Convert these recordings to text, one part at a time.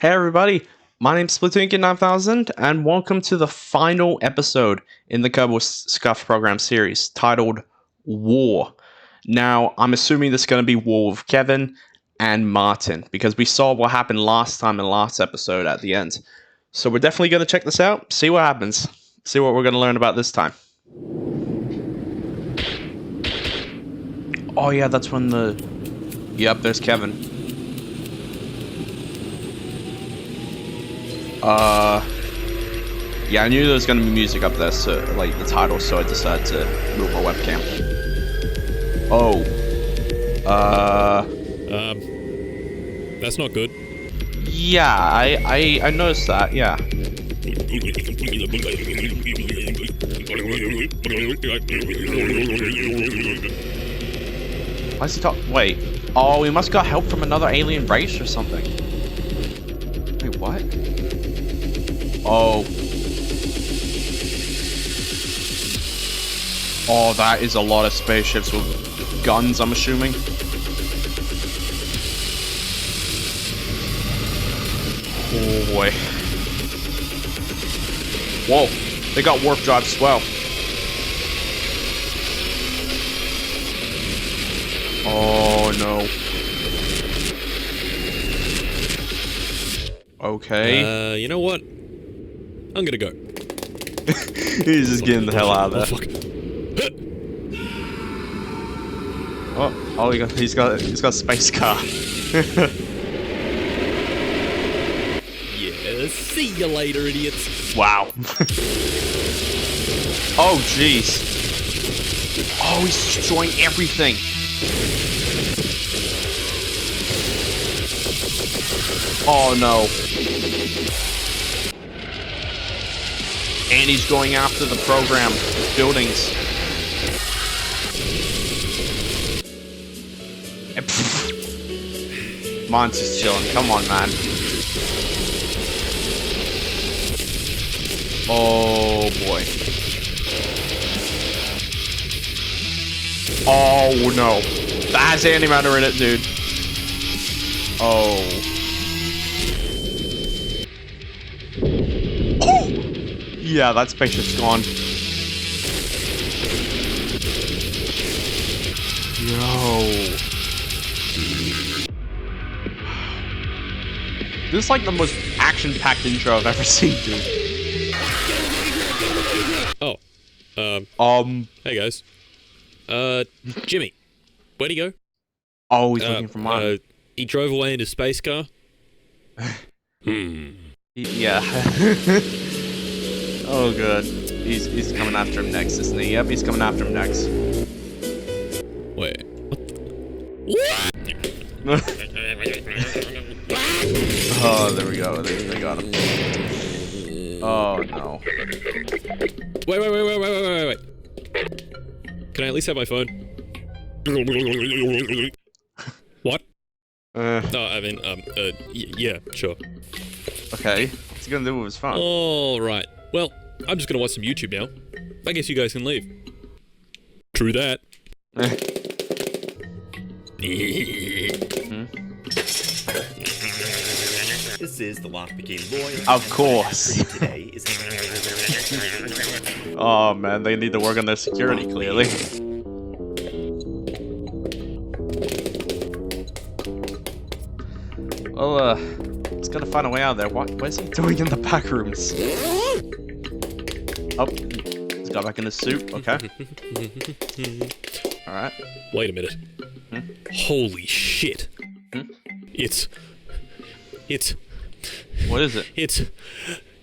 Hey everybody, my name's Splatoon9000 and welcome to the final episode in the Kerbal Scuffed program series titled War. Now, I'm assuming this is going to be War with Kevin and Martin because we saw what happened last time in the last episode at the end. So we're definitely going to check this out, see what happens, see what we're going to learn about this time. Oh yeah, that's when the... Yep, there's Kevin. Yeah, I knew there was gonna be music up there, so like the title, so I decided to move my webcam. Oh. That's not good. Yeah, I noticed that, yeah. Why is he talking? Wait. Oh, we must got help from another alien race or something. Wait, what? Oh. Oh, that is a lot of spaceships with guns, I'm assuming. Oh boy. Whoa, they got warp drives as well. Oh no. Okay. You know what? I'm gonna go. He's just getting the hell out of there. Oh, fuck. Oh, he's got a space car. Yeah, see you later, idiots. Wow. Oh, jeez. Oh, he's destroying everything. Oh, no. And he's going after the program buildings. Monster's chilling. Come on, man. Oh, boy. Oh, no. That has antimatter in it, dude. Oh. Oh! Yeah, that spaceship's gone. Yo. This is like the most action-packed intro I've ever seen, dude. Oh. Hey, guys. Jimmy. Where'd he go? Oh, he's looking for mine. He drove away in his space car? Yeah. Oh, good. He's coming after him next, isn't he? Yep, he's coming after him next. Wait. What? Oh, there we go. They got him. Oh, no. Wait. Can I at least have my phone? What? No, I mean, yeah, sure. Okay. What's he gonna do with his phone? Alright. Well, I'm just gonna watch some YouTube now. I guess you guys can leave. True that. This is the Lock Bikini Boy. Of course. Today is Oh man, they need to work on their security, clearly. Well, he's gonna find a way out of there. What is he doing in the back rooms? Oh, he's got back in his suit. Okay. Alright. Wait a minute. Holy shit. It's... What is it?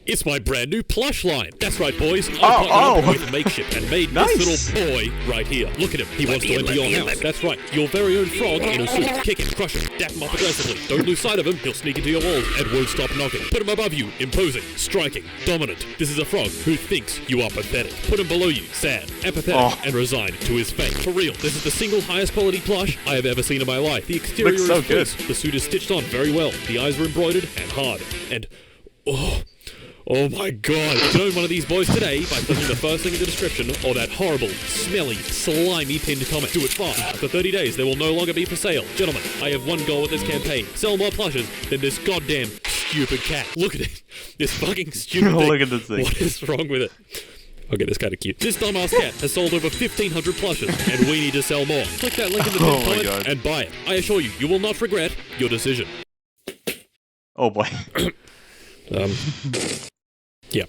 It's my brand new plush line. That's right, boys. I Oh, partnered up with Makeshift and made Nice. this little boy right here. Look at him. He wants to enter your house. That's right. Your very own frog in a suit. Kick him, crush him, dap him up aggressively. Don't lose sight of him. He'll sneak into your walls and won't stop knocking. Put him above you. Imposing, striking, dominant. This is a frog who thinks you are pathetic. Put him below you. Sad, apathetic, and resigned to his fate. For real, this is the single highest quality plush I have ever seen in my life. The exterior Looks so is fleece. The suit is stitched on very well. The eyes are embroidered and hard. And... oh my god, you can own one of these boys today by clicking the first link in the description or that horrible, smelly, slimy pinned comment. Do it fast. After 30 days, they will no longer be for sale. Gentlemen, I have one goal with this campaign. Sell more plushes than this goddamn stupid cat. Look at it. This fucking stupid thing. Look at this thing. What is wrong with it? Okay, that's kind of cute. This dumbass cat has sold over 1,500 plushes, and we need to sell more. Click that link in the pinned comment and buy it. I assure you, you will not regret your decision. Oh boy. Yeah.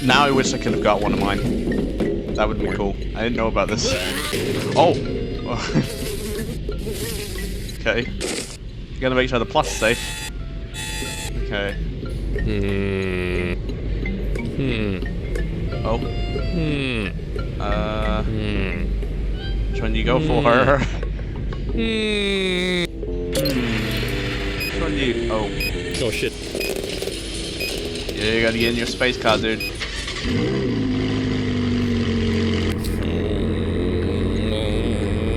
Now I wish I could have got one of mine. That would be cool. I didn't know about this. Oh! Okay. You gotta make sure the plus is safe. Okay. Oh. Which one do you go for? Which one do you... Oh. Oh shit. Yeah, you gotta get in your space car, dude.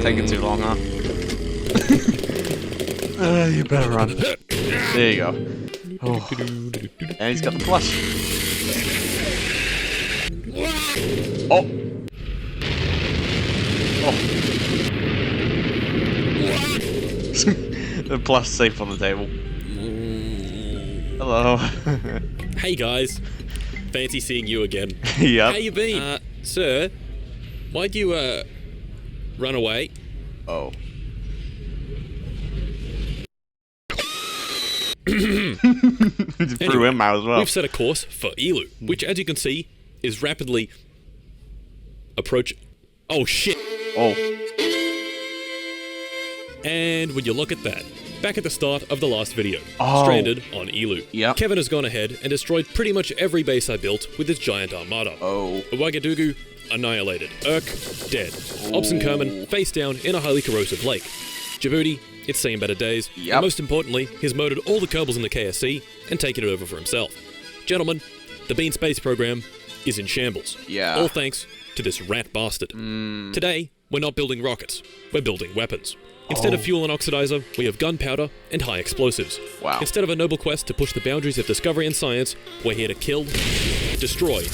Taking too long, huh? You better run. There you go. Oh. And he's got the plus. Oh! Oh. The plus safe on the table. Hello. Hey guys. Fancy seeing you again. Yep. How you been? Sir, why'd you, run away? Oh. Threw him out as well. We've set a course for Elu, which, as you can see, is rapidly Oh shit! Oh. And would you look at that? Back at the start of the last video, Oh. stranded on Elu. Yep. Kevin has gone ahead and destroyed pretty much every base I built with his giant armada. Oh. Ouagadougou, annihilated. Urk, dead. Ops and Kerman, face down in a highly corrosive lake. Djibouti, it's seen better days. Yep. And most importantly, he's murdered all the Kerbals in the KSC and taken it over for himself. Gentlemen, the Bean Space program is in shambles. Yeah. All thanks to this rat bastard. Today, we're not building rockets, we're building weapons. Instead of fuel and oxidizer, we have gunpowder and high explosives. Wow. Instead of a noble quest to push the boundaries of discovery and science, we're here to kill, destroy,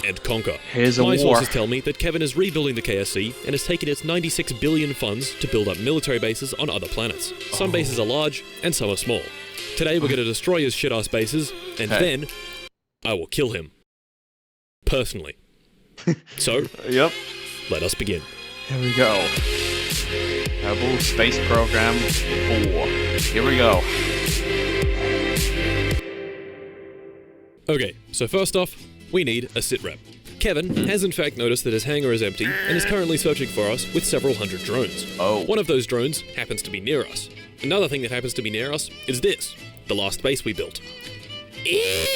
and conquer. Here's a My war. sources tell me that Kevin is rebuilding the KSC and has taken its 96 billion funds to build up military bases on other planets. Some bases are large and some are small. Today we're going to destroy his shit-ass bases, and then I will kill him. Personally. So, Yep. let us begin. Here we go. Kerbal Space Program 4. Here we go. Okay, so first off, we need a sitrep. Kevin has in fact noticed that his hangar is empty and is currently searching for us with several hundred drones. Oh. One of those drones happens to be near us. Another thing that happens to be near us is this, the last base we built.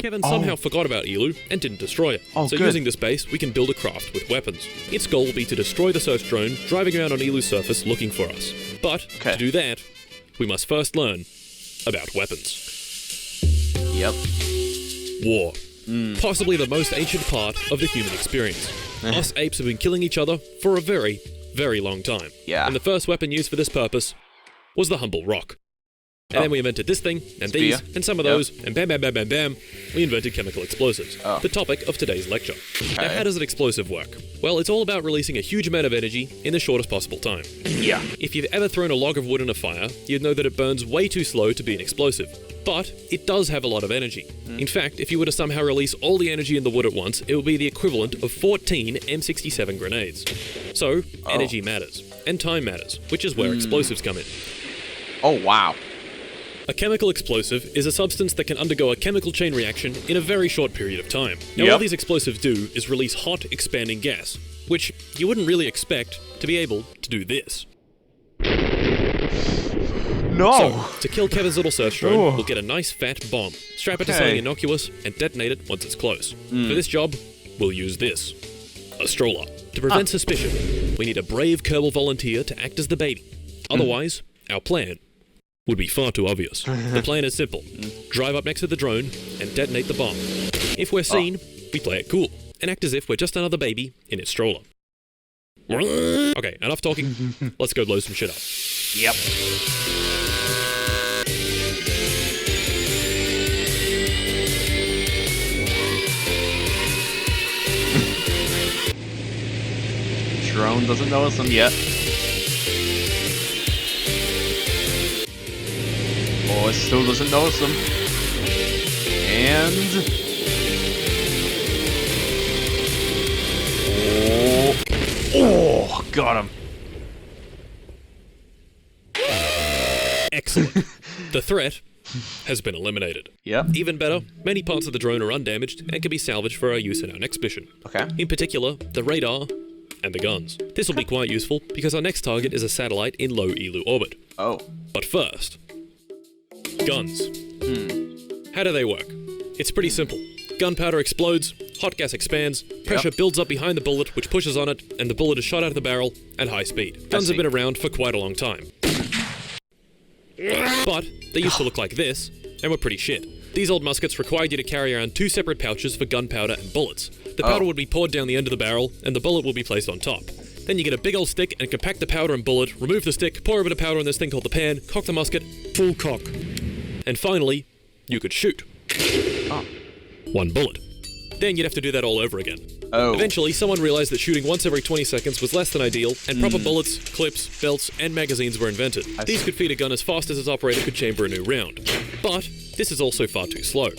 Kevin somehow forgot about Elu and didn't destroy it. Oh, so good. using this base, we can build a craft with weapons. Its goal will be to destroy the search drone driving around on Elu's surface looking for us. But to do that, we must first learn about weapons. Yep. War. Possibly the most ancient part of the human experience. Us apes have been killing each other for a very, very long time. Yeah. And the first weapon used for this purpose was the humble rock. And then we invented this thing, and these, and some of those, and bam, bam, bam, bam, bam, we invented chemical explosives. The topic of today's lecture. Now, how does an explosive work? Well, it's all about releasing a huge amount of energy in the shortest possible time. Yeah. If you've ever thrown a log of wood in a fire, you'd know that it burns way too slow to be an explosive. But it does have a lot of energy. In fact, if you were to somehow release all the energy in the wood at once, it would be the equivalent of 14 M67 grenades. So, energy matters. And time matters, which is where explosives come in. Oh, wow. A chemical explosive is a substance that can undergo a chemical chain reaction in a very short period of time. Now, all these explosives do is release hot, expanding gas, which you wouldn't really expect to be able to do this. No! So, to kill Kevin's little search drone, we'll get a nice fat bomb, strap it to something innocuous, and detonate it once it's close. For this job, we'll use this. A stroller. To prevent suspicion, we need a brave Kerbal volunteer to act as the baby. Otherwise, our plan would be far too obvious. The plan is simple. Drive up next to the drone and detonate the bomb. If we're seen, we play it cool and act as if we're just another baby in its stroller. Okay, enough talking. Let's go blow some shit up. Yep. Drone doesn't notice them yet. Oh, it still doesn't notice them. And... Oh, got him. Excellent. The threat has been eliminated. Yep. Even better, many parts of the drone are undamaged and can be salvaged for our use in our next mission. Okay. In particular, the radar and the guns. This will be quite useful because our next target is a satellite in low ELU orbit. Oh. But first, guns. How do they work? It's pretty simple. Gunpowder explodes, hot gas expands, pressure builds up behind the bullet, which pushes on it, and the bullet is shot out of the barrel at high speed. Guns have been around for quite a long time. But they used to look like this, and were pretty shit. These old muskets required you to carry around 2 separate pouches for gunpowder and bullets. The powder would be poured down the end of the barrel, and the bullet will be placed on top. Then you get a big old stick and compact the powder and bullet, remove the stick, pour a bit of powder in this thing called the pan, cock the musket, full cock. And finally, you could shoot. 1 bullet. Then you'd have to do that all over again. Eventually, someone realized that shooting once every 20 seconds was less than ideal, and proper bullets, clips, belts, and magazines were invented. These could feed a gun as fast as its operator could chamber a new round. But this is also far too slow.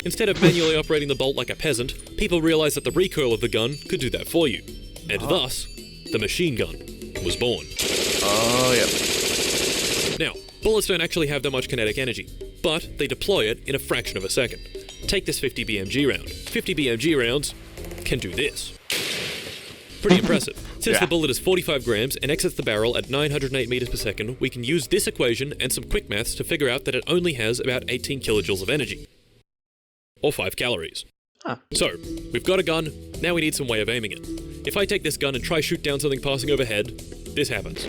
Instead of manually operating the bolt like a peasant, people realized that the recoil of the gun could do that for you. And thus, the machine gun was born. Oh, yep. Now, bullets don't actually have that much kinetic energy, but they deploy it in a fraction of a second. Take this 50 BMG round. 50 BMG rounds can do this. Pretty impressive. Since the bullet is 45 grams and exits the barrel at 908 meters per second, we can use this equation and some quick maths to figure out that it only has about 18 kilojoules of energy. Or 5 calories. So, we've got a gun, now we need some way of aiming it. If I take this gun and try shoot down something passing overhead, this happens.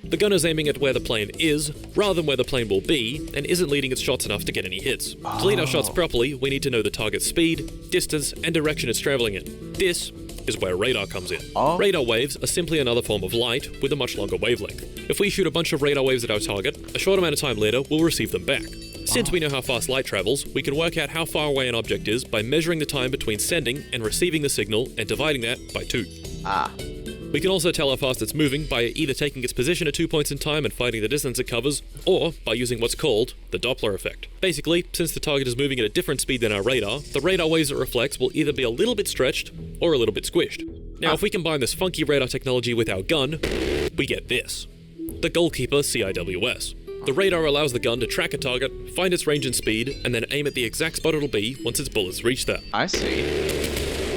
The gun is aiming at where the plane is, rather than where the plane will be, and isn't leading its shots enough to get any hits. To lead our shots properly, we need to know the target's speed, distance, and direction it's traveling in. This is where radar comes in. Radar waves are simply another form of light with a much longer wavelength. If we shoot a bunch of radar waves at our target, a short amount of time later, we'll receive them back. Since we know how fast light travels, we can work out how far away an object is by measuring the time between sending and receiving the signal and dividing that by 2. We can also tell how fast it's moving by either taking its position at 2 points in time and finding the distance it covers, or by using what's called the Doppler effect. Basically, since the target is moving at a different speed than our radar, the radar waves it reflects will either be a little bit stretched or a little bit squished. Now, if we combine this funky radar technology with our gun, we get this. The Goalkeeper CIWS. The radar allows the gun to track a target, find its range and speed, and then aim at the exact spot it'll be once its bullets reach there. I see.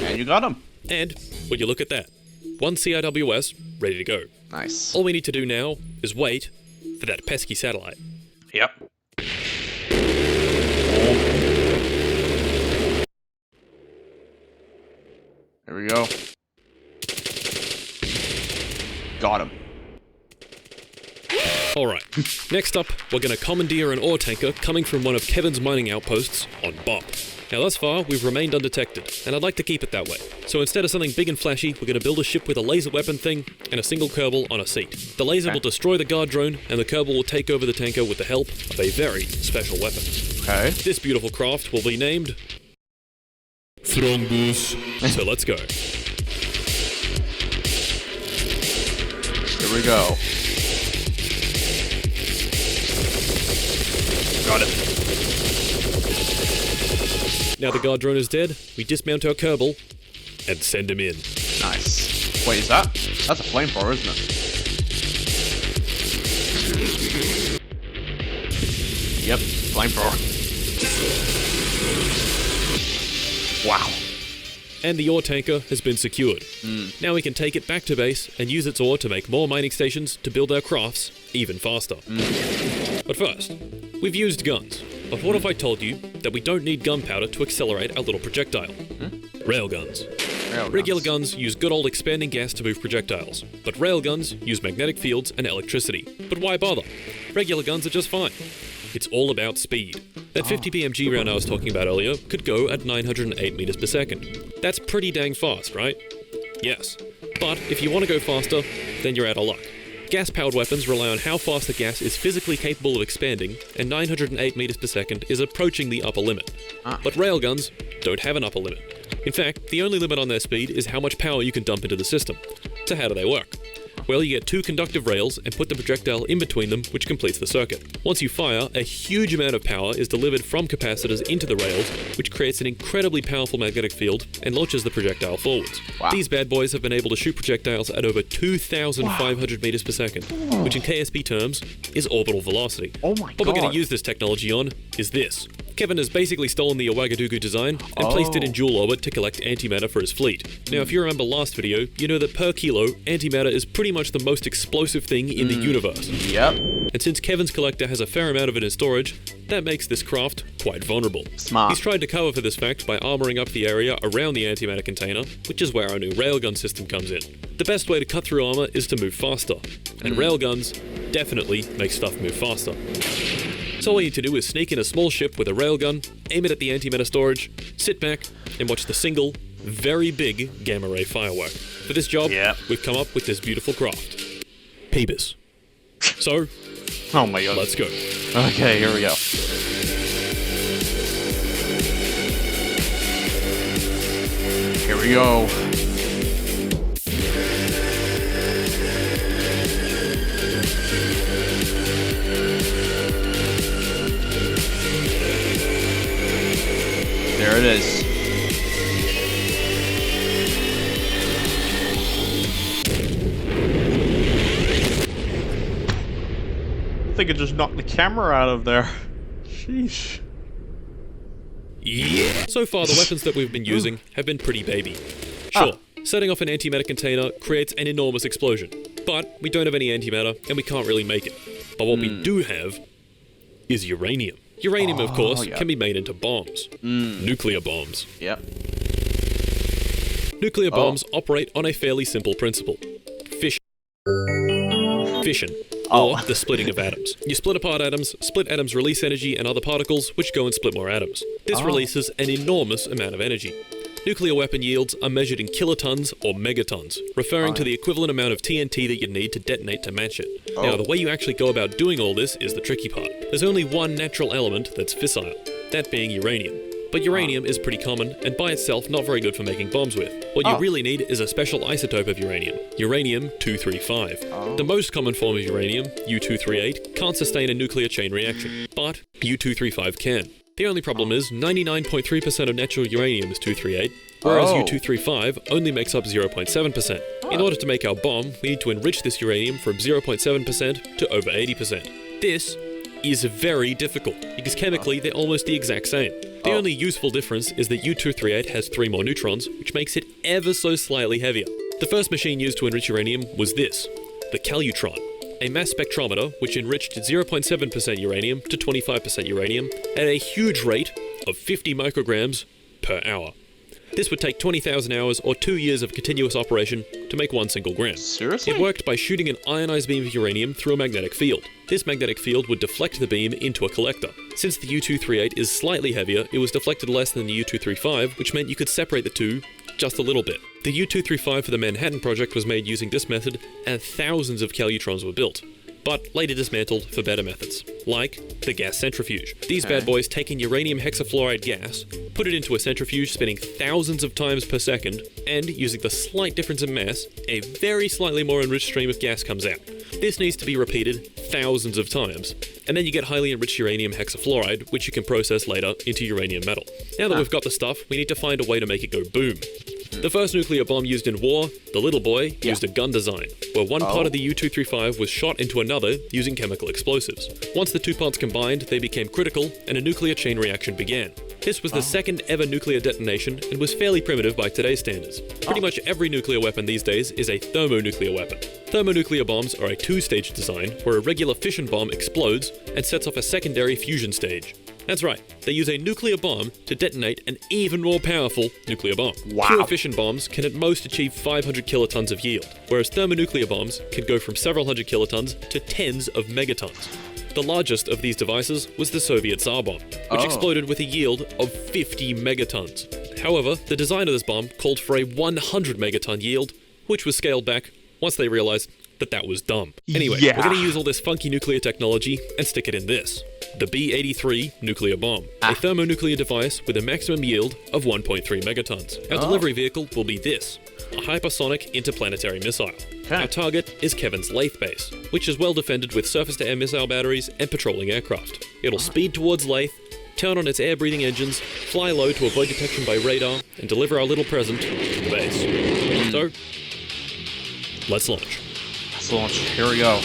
And you got him. And, would you look at that? 1 CIWS, ready to go. Nice. All we need to do now is wait for that pesky satellite. Yep. There we go. Got him. Alright, next up, we're going to commandeer an ore tanker coming from one of Kevin's mining outposts on Bob. Now thus far, we've remained undetected, and I'd like to keep it that way. So instead of something big and flashy, we're going to build a ship with a laser weapon thing and a single Kerbal on a seat. The laser will destroy the guard drone, and the Kerbal will take over the tanker with the help of a very special weapon. Okay. This beautiful craft will be named... Thrombus. So let's go. Here we go. Got it. Now the guard drone is dead, we dismount our Kerbal and send him in. Nice. Wait, is that? That's a flamethrower, isn't it? Yep, flamethrower. Wow. And the ore tanker has been secured. Now we can take it back to base and use its ore to make more mining stations to build our crafts even faster. But first, we've used guns. But what if I told you that we don't need gunpowder to accelerate our little projectile? Railguns. Regular guns use good old expanding gas to move projectiles, but railguns use magnetic fields and electricity. But why bother? Regular guns are just fine. It's all about speed. That 50 BMG round I was talking about earlier could go at 908 meters per second. That's pretty dang fast, right? Yes. But if you want to go faster, then you're out of luck. Gas-powered weapons rely on how fast the gas is physically capable of expanding, and 908 meters per second is approaching the upper limit. But railguns don't have an upper limit. In fact, the only limit on their speed is how much power you can dump into the system. So how do they work? Well, you get two conductive rails and put the projectile in between them, which completes the circuit. Once you fire, a huge amount of power is delivered from capacitors into the rails, which creates an incredibly powerful magnetic field and launches the projectile forwards. Wow. These bad boys have been able to shoot projectiles at over 2,500 meters per second, which in KSP terms is orbital velocity. Oh my What we're going God. to use this technology on is this. Kevin has basically stolen the Ouagadougou design and placed it in dual orbit to collect antimatter for his fleet. Now, if you remember last video, you know that per kilo, antimatter is pretty much the most explosive thing in the universe. Yep. And since Kevin's collector has a fair amount of it in storage, that makes this craft quite vulnerable. Smart. He's tried to cover for this fact by armoring up the area around the antimatter container, which is where our new railgun system comes in. The best way to cut through armor is to move faster, and railguns definitely make stuff move faster. So all you need to do is sneak in a small ship with a railgun, aim it at the antimatter storage, sit back, and watch the single, very big gamma ray firework. For this job, we've come up with this beautiful craft. Peebus. So, Oh my God. let's go. Okay, here we go. Here we go. There it is. I think it just knocked the camera out of there. Sheesh. Yeah! So far, the weapons that we've been using have been pretty baby. Sure, setting off an antimatter container creates an enormous explosion, but we don't have any antimatter and we can't really make it. But what we do have is uranium. Uranium, of course, can be made into bombs. Nuclear bombs. Yep. Nuclear bombs operate on a fairly simple principle. Fission. Or the splitting of atoms. You split apart atoms, split atoms release energy and other particles, which go and split more atoms. This releases an enormous amount of energy. Nuclear weapon yields are measured in kilotons or megatons, referring to the equivalent amount of TNT that you'd need to detonate to match it. Now, the way you actually go about doing all this is the tricky part. There's only one natural element that's fissile, that being uranium. But uranium is pretty common, and by itself not very good for making bombs with. What you really need is a special isotope of uranium, uranium-235. The most common form of uranium, U-238, can't sustain a nuclear chain reaction, but U-235 can. The only problem is 99.3% of natural uranium is 238, whereas U-235 only makes up 0.7%. In order to make our bomb, we need to enrich this uranium from 0.7% to over 80%. This is very difficult, because chemically they're almost the exact same. The only useful difference is that U-238 has 3 more neutrons, which makes it ever so slightly heavier. The first machine used to enrich uranium was this, the Calutron, a mass spectrometer which enriched 0.7% uranium to 25% uranium at a huge rate of 50 micrograms per hour. This would take 20,000 hours or 2 years of continuous operation to make 1 single gram. Seriously? It worked by shooting an ionized beam of uranium through a magnetic field. This magnetic field would deflect the beam into a collector. Since the U-238 is slightly heavier, it was deflected less than the U-235, which meant you could separate the two just a little bit. The U-235 for the Manhattan Project was made using this method, and thousands of Calutrons were built, but later dismantled for better methods, like the gas centrifuge. These bad boys take in uranium hexafluoride gas, put it into a centrifuge spinning thousands of times per second, and using the slight difference in mass, a very slightly more enriched stream of gas comes out. This needs to be repeated thousands of times, and then you get highly enriched uranium hexafluoride, which you can process later into uranium metal. Now that we've got the stuff, we need to find a way to make it go boom. The first nuclear bomb used in war, the Little Boy, used a gun design, where one part of the U-235 was shot into another using chemical explosives. Once the two parts combined, they became critical, and a nuclear chain reaction began. This was the second ever nuclear detonation and was fairly primitive by today's standards. Pretty much every nuclear weapon these days is a thermonuclear weapon. Thermonuclear bombs are a two-stage design where a regular fission bomb explodes and sets off a secondary fusion stage. That's right, they use a nuclear bomb to detonate an even more powerful nuclear bomb. Pure fission bombs can at most achieve 500 kilotons of yield, whereas thermonuclear bombs can go from several hundred kilotons to tens of megatons. The largest of these devices was the Soviet Tsar bomb, which exploded with a yield of 50 megatons. However, the design of this bomb called for a 100 megaton yield, which was scaled back once they realized that that was dumb. Anyway, we're going to use all this funky nuclear technology and stick it in this. The B-83 nuclear bomb, a thermonuclear device with a maximum yield of 1.3 megatons. Our delivery vehicle will be this, a hypersonic interplanetary missile. Okay. Our target is Kevin's Lathe base, which is well defended with surface-to-air missile batteries and patrolling aircraft. It'll speed towards Lathe, turn on its air-breathing engines, fly low to avoid detection by radar, and deliver our little present to the base. So, let's launch. Let's launch. Here we go.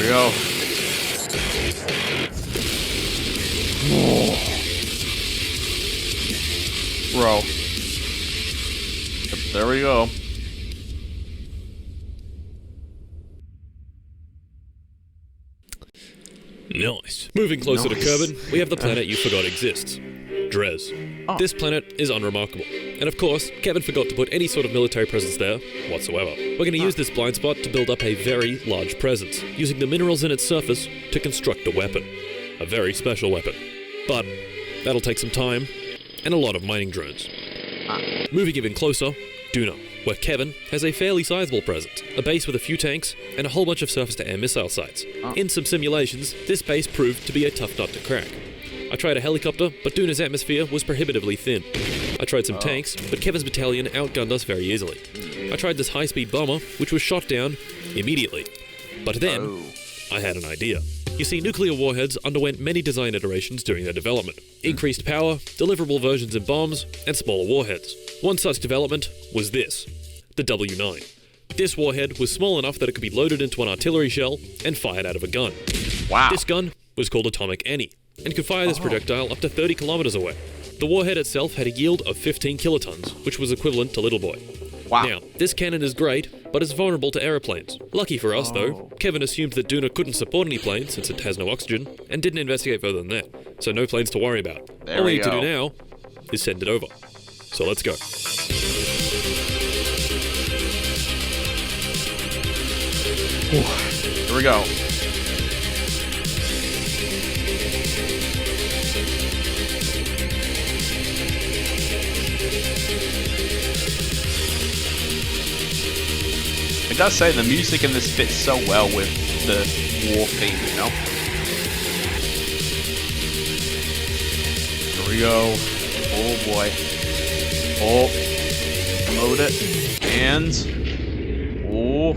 Go. Bro. There we go. Nice. Moving closer to Kerbal, we have the planet you forgot exists. Dres. Oh. This planet is unremarkable. And of course, Kevin forgot to put any sort of military presence there whatsoever. We're going to use this blind spot to build up a very large presence, using the minerals in its surface to construct a weapon. A very special weapon. But that'll take some time and a lot of mining drones. Moving even closer, Duna, where Kevin has a fairly sizable presence, a base with a few tanks and a whole bunch of surface-to-air missile sites. In some simulations, this base proved to be a tough nut to crack. I tried a helicopter, but Duna's atmosphere was prohibitively thin. I tried some tanks, but Kevin's battalion outgunned us very easily. I tried this high-speed bomber, which was shot down immediately. But then, I had an idea. You see, nuclear warheads underwent many design iterations during their development. Increased power, deliverable versions in bombs, and smaller warheads. One such development was this, the W9. This warhead was small enough that it could be loaded into an artillery shell and fired out of a gun. Wow. This gun was called Atomic Annie, and could fire this projectile up to 30 kilometers away. The warhead itself had a yield of 15 kilotons, which was equivalent to Little Boy. Wow. Now, this cannon is great, but it's vulnerable to aeroplanes. Lucky for us, though, Kevin assumed that Duna couldn't support any planes since it has no oxygen, and didn't investigate further than that, so no planes to worry about. All we need to do now is send it over. So let's go. Here we go. I gotta say, the music in this fits so well with the war theme, you know? Here we go. Oh boy. Oh. Load it. And... oh.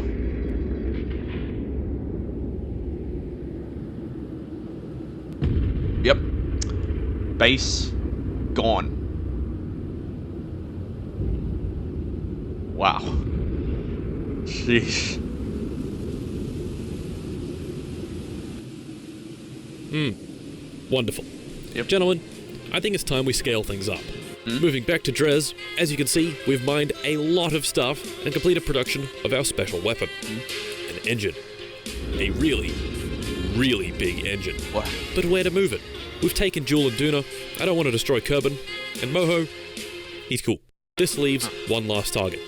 Yep. Base gone. Wow. Jeez. Wonderful. Yep. Gentlemen, I think it's time we scale things up. Moving back to Dres, as you can see, we've mined a lot of stuff and completed production of our special weapon. An engine. A really, really big engine. Wow. But where to move it? We've taken Jewel and Duna. I don't want to destroy Kerbal. And Moho, he's cool. This leaves one last target.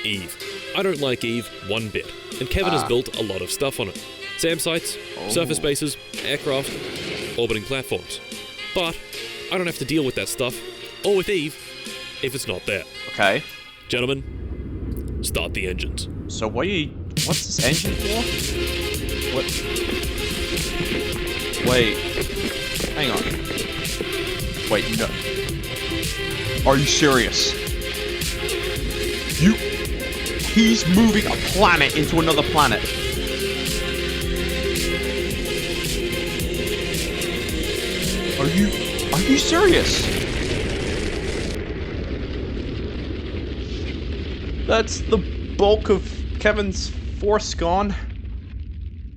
Eve. I don't like Eve one bit. And Kevin has built a lot of stuff on it. SAM sites, surface bases, aircraft, orbiting platforms. But I don't have to deal with that stuff, or with Eve, if it's not there. Okay. Gentlemen, start the engines. So what's this engine for? What? Wait. Hang on. Wait, no. Are you serious? He's moving a planet into another planet. Are you serious? That's the bulk of Kevin's force gone.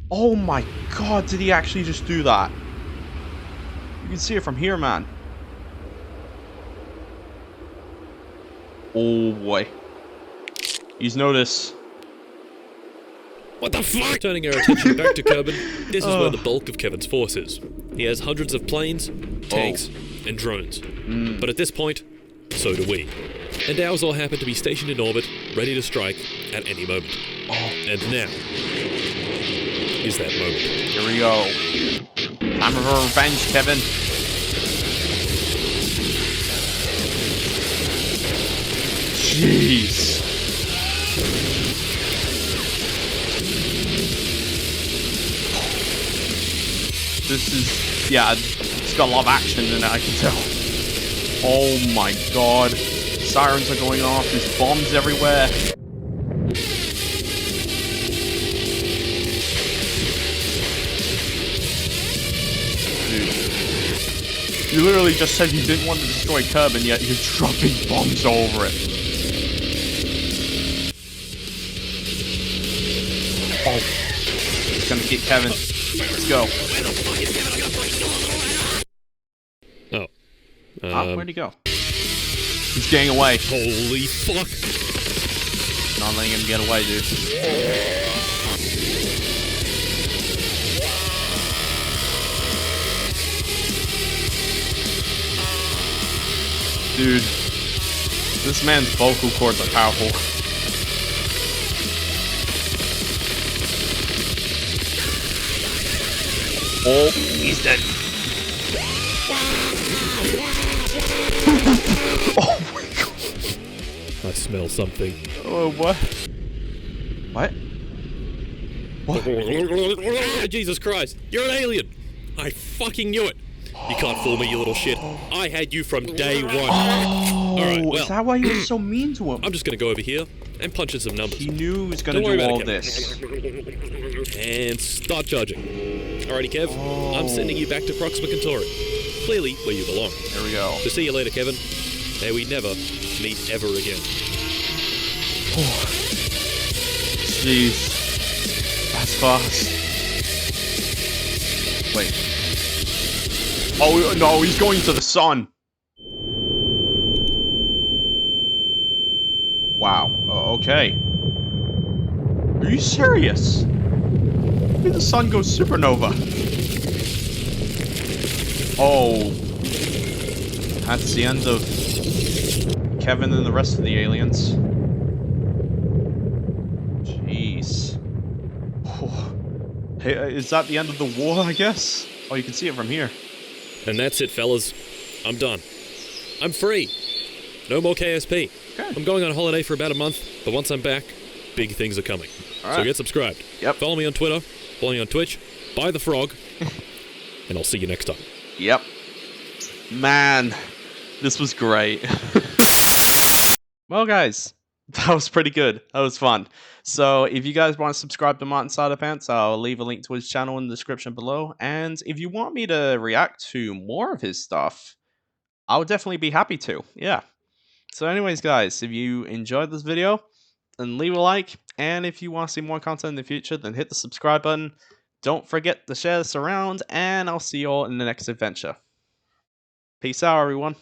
Oh my god, did he actually just do that? You can see it from here, man. Oh boy. He's noticed. What the fuck? Turning our attention back to Kerbal, this is where the bulk of Kevin's force is. He has hundreds of planes, tanks, and drones. But at this point, so do we. And ours all happen to be stationed in orbit, ready to strike at any moment. And now is that moment. Here we go. Time for revenge, Kevin. Jeez. This is, yeah, it's got a lot of action in it, I can tell. Oh my god. Sirens are going off, there's bombs everywhere. Dude. You literally just said you didn't want to destroy Kerbal, and yet you're dropping bombs all over it. Oh. He's gonna get Kevin. Let's go. Oh. Where'd he go? He's getting away. Holy fuck. Not letting him get away, dude. Dude. This man's vocal cords are powerful. Oh, he's dead. Oh my god. I smell something. Oh, what? What? What? Jesus Christ, you're an alien! I fucking knew it! You can't fool me, you little shit. I had you from day one. Oh, Alright, well, is that why you were so mean to him? I'm just gonna go over here and punch in some numbers. He knew he was gonna Don't worry do about all it, this. And start charging. Alrighty, Kev. I'm sending you back to Proxima Centauri. Clearly where you belong. There we go. So see you later, Kevin. May we never meet ever again. Jeez. That's fast. Wait. Oh, no, he's going to the sun. Wow. Okay. Are you serious? Maybe the sun goes supernova. Oh. That's the end of Kevin and the rest of the aliens. Jeez. Oh. Hey, is that the end of the war, I guess? Oh, you can see it from here. And that's it, fellas. I'm done. I'm free. No more KSP. Okay. I'm going on holiday for about a month, but once I'm back, big things are coming. All right. So get subscribed. Yep. Follow me on Twitter, follow me on Twitch, buy the frog, and I'll see you next time. Yep. Man, this was great. Well, guys, that was pretty good. That was fun. So, if you guys want to subscribe to Martin Pants, I'll leave a link to his channel in the description below. And if you want me to react to more of his stuff, I would definitely be happy to. Yeah. So, anyways, guys, if you enjoyed this video, then leave a like. And if you want to see more content in the future, then hit the subscribe button. Don't forget to share this around, and I'll see you all in the next adventure. Peace out, everyone.